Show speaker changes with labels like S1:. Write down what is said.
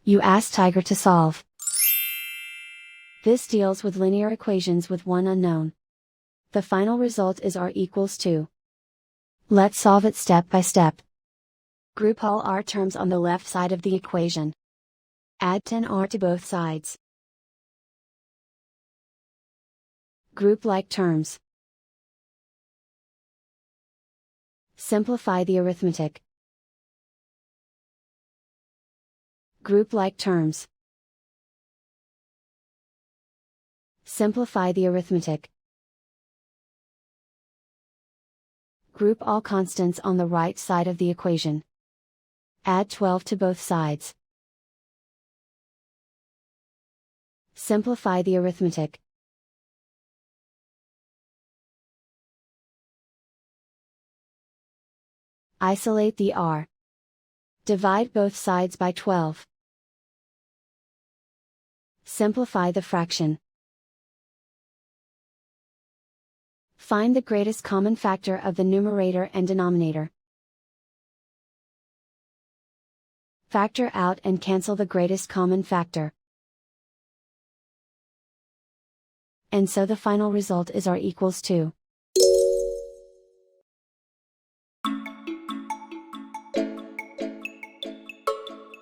S1: You ask Tiger to solve. This deals with linear equations with one unknown. The final result is r equals 2. Let's solve it step by step. Group all r terms on the left side of the equation. Add 10r to both sides. Group like terms. Simplify the arithmetic. Group like terms. Simplify the arithmetic. Group all constants on the right side of the equation. Add 12 to both sides. Simplify the arithmetic. Isolate the r. Divide both sides by 12. Simplify the fraction. Find the greatest common factor of the numerator and denominator. Factor out and cancel the greatest common factor. And so the final result is r equals 2.